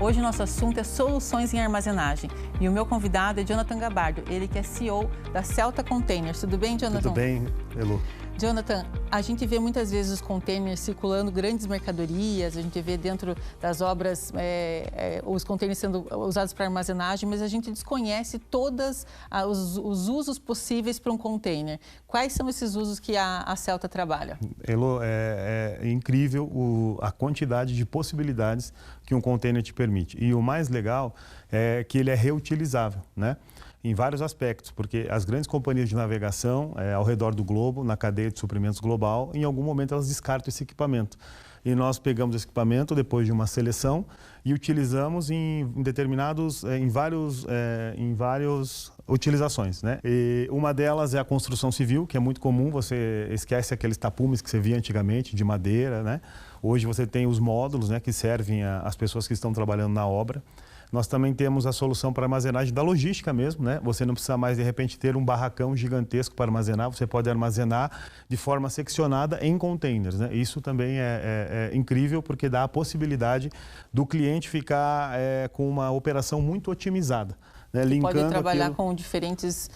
Hoje o nosso assunto é soluções em armazenagem. E o meu convidado é Jonathan Gabardo, ele que é CEO da Celta Containers. Tudo bem, Jonathan? Tudo bem, Elo. Jonathan, a gente vê muitas vezes os containers circulando grandes mercadorias, a gente vê dentro das obras os containers sendo usados para armazenagem, mas a gente desconhece todos os usos possíveis para um container. Quais são esses usos que a Celta trabalha? Elo, é incrível a quantidade de possibilidades que um container te permite. E o mais legal é que ele é reutilizável, né? Em vários aspectos, porque as grandes companhias de navegação ao redor do globo, na cadeia de suprimentos global, em algum momento elas descartam esse equipamento. E nós pegamos esse equipamento depois de uma seleção e utilizamos em várias utilizações, né? E uma delas é a construção civil, que é muito comum, você esquece aqueles tapumes que você via antigamente, de madeira, né? Hoje você tem os módulos, né, que servem às pessoas que estão trabalhando na obra. Nós também temos a solução para armazenagem da logística mesmo, né? Você não precisa mais, de repente, ter um barracão gigantesco para armazenar, você pode armazenar de forma seccionada em containers, né? Isso também é incrível, porque dá a possibilidade do cliente ficar com uma operação muito otimizada. Né? Pode trabalhar com diferentes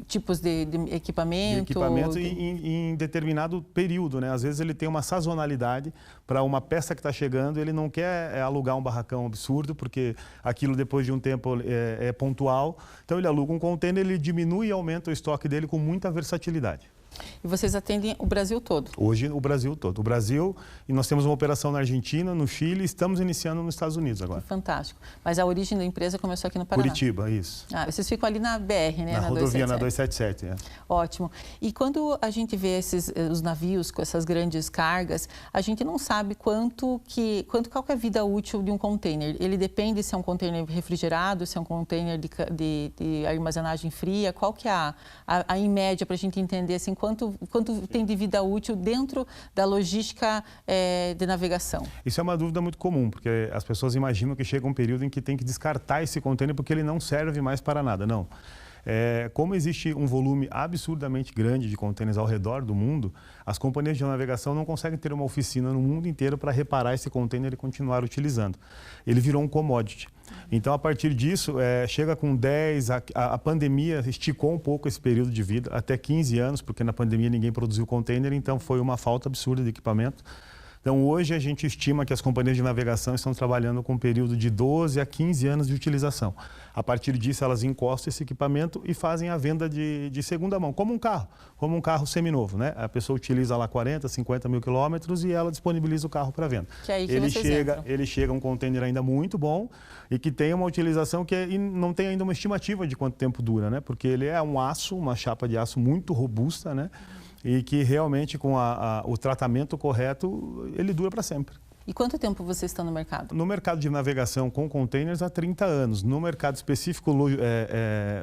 tipos de equipamento. Em determinado período, né? Às vezes ele tem uma sazonalidade para uma peça que está chegando, ele não quer alugar um barracão absurdo, porque aquilo depois de um tempo é pontual. Então ele aluga um container, ele diminui e aumenta o estoque dele com muita versatilidade. E vocês atendem o Brasil todo? Hoje, o Brasil todo. O Brasil, e nós temos uma operação na Argentina, no Chile, e estamos iniciando nos Estados Unidos agora. Fantástico. Mas a origem da empresa começou aqui no Paraná? Curitiba, isso. Vocês ficam ali na BR, né? Na rodovia, na 277. Ótimo. E quando a gente vê os navios com essas grandes cargas, a gente não sabe qual que é a vida útil de um container. Ele depende se é um container refrigerado, se é um container de armazenagem fria. Qual que é em média, para a gente entender assim, quanto tem de vida útil dentro da logística de navegação? Isso é uma dúvida muito comum, porque as pessoas imaginam que chega um período em que tem que descartar esse container porque ele não serve mais para nada. Não. Como existe um volume absurdamente grande de contêineres ao redor do mundo, as companhias de navegação não conseguem ter uma oficina no mundo inteiro para reparar esse container e continuar utilizando. Ele virou um commodity. Então, a partir disso, chega com 10, a pandemia esticou um pouco esse período de vida, até 15 anos, porque na pandemia ninguém produziu container, então foi uma falta absurda de equipamento. Então, hoje a gente estima que as companhias de navegação estão trabalhando com um período de 12 a 15 anos de utilização. A partir disso, elas encostam esse equipamento e fazem a venda de segunda mão, como um carro seminovo, né? A pessoa utiliza lá 40, 50 mil quilômetros e ela disponibiliza o carro para venda. Que é aí que ele chega um container ainda muito bom e que tem uma utilização e não tem ainda uma estimativa de quanto tempo dura, né? Porque ele é um aço, uma chapa de aço muito robusta, né? E que realmente com o tratamento correto, ele dura para sempre. E quanto tempo vocês estão no mercado? No mercado de navegação com containers há 30 anos, no mercado específico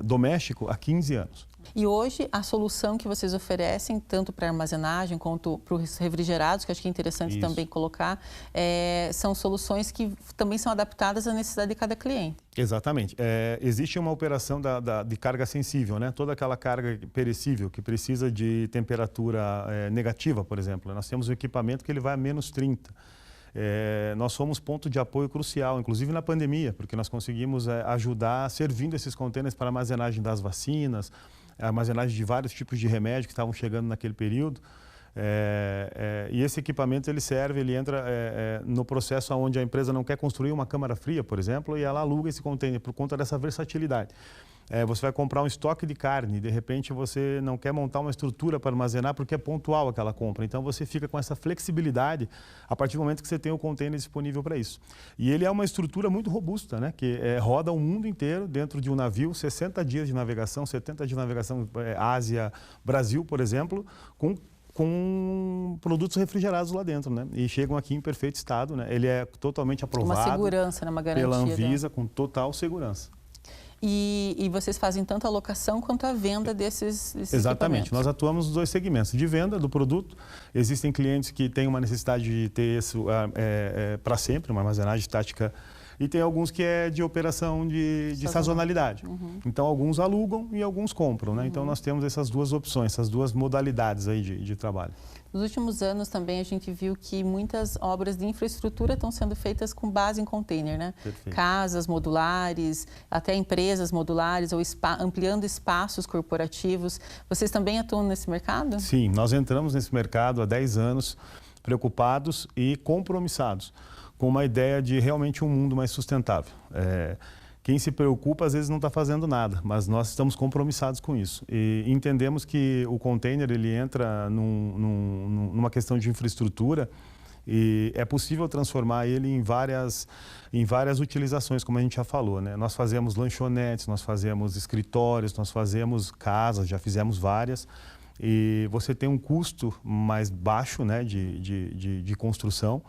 doméstico há 15 anos. E hoje a solução que vocês oferecem, tanto para armazenagem quanto para os refrigerados, que acho que é interessante também colocar, são soluções que também são adaptadas à necessidade de cada cliente. Exatamente. Existe uma operação de carga sensível, né? Toda aquela carga perecível que precisa de temperatura negativa, por exemplo. Nós temos um equipamento que ele vai a menos 30. Nós somos ponto de apoio crucial, inclusive na pandemia, porque nós conseguimos ajudar servindo esses contêineres para armazenagem das vacinas, armazenagem de vários tipos de remédios que estavam chegando naquele período. E esse equipamento ele entra no processo onde a empresa não quer construir uma câmara fria, por exemplo, e ela aluga esse container por conta dessa versatilidade. Você vai comprar um estoque de carne, de repente você não quer montar uma estrutura para armazenar porque é pontual aquela compra. Então você fica com essa flexibilidade a partir do momento que você tem o container disponível para isso. E ele é uma estrutura muito robusta, né? Que roda o mundo inteiro dentro de um navio, 60 dias de navegação, 70 dias de navegação, Ásia, Brasil, por exemplo, com produtos refrigerados lá dentro, né? E chegam aqui em perfeito estado, né? Ele é totalmente aprovado. Uma segurança, né? Uma garantia pela Anvisa, com total segurança. E vocês fazem tanto a locação quanto a venda desses Exatamente. Nós atuamos nos dois segmentos. De venda do produto, existem clientes que têm uma necessidade de ter isso para sempre, uma armazenagem estática, e tem alguns que é de operação de sazonalidade. Então, alguns alugam e alguns compram, né? Então, nós temos essas duas opções, essas duas modalidades aí de trabalho. Nos últimos anos também a gente viu que muitas obras de infraestrutura estão sendo feitas com base em container, né? Perfeito. Casas modulares, até empresas modulares ou ampliando espaços corporativos. Vocês também atuam nesse mercado? Sim, nós entramos nesse mercado há 10 anos, preocupados e compromissados, com uma ideia de realmente um mundo mais sustentável. Quem se preocupa, às vezes, não está fazendo nada, mas nós estamos compromissados com isso. E entendemos que o container ele entra numa questão de infraestrutura e é possível transformar ele em várias utilizações, como a gente já falou, né? Nós fazemos lanchonetes, nós fazemos escritórios, nós fazemos casas, já fizemos várias. E você tem um custo mais baixo, né, de construção.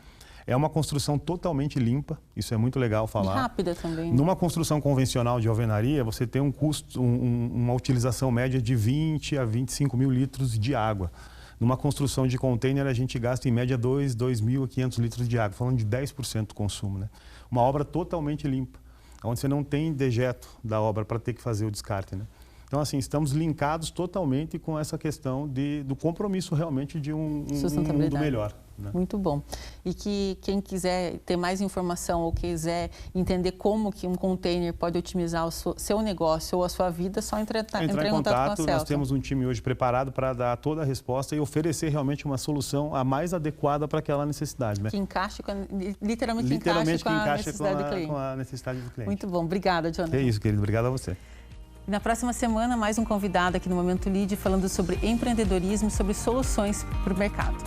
É uma construção totalmente limpa, isso é muito legal falar. E rápida também. Numa construção convencional de alvenaria, você tem um custo, uma utilização média de 20 a 25 mil litros de água. Numa construção de container, a gente gasta em média 2.500 litros de água, falando de 10% do consumo, né? Uma obra totalmente limpa, onde você não tem dejeto da obra para ter que fazer o descarte, né? Então, assim, estamos linkados totalmente com essa questão do compromisso realmente de um mundo melhor, né? Muito bom. E que quem quiser ter mais informação ou quiser entender como que um container pode otimizar o seu negócio ou a sua vida, é só entrar em contato com a Celta. Nós temos um time hoje preparado para dar toda a resposta e oferecer realmente uma solução a mais adequada para aquela necessidade, né? Que encaixe literalmente que encaixe com a necessidade do cliente. Com a necessidade do cliente. Muito bom. Obrigada, Jonathan. É isso, querido. Obrigado a você. E na próxima semana, mais um convidado aqui no Momento Lead falando sobre empreendedorismo e sobre soluções para o mercado.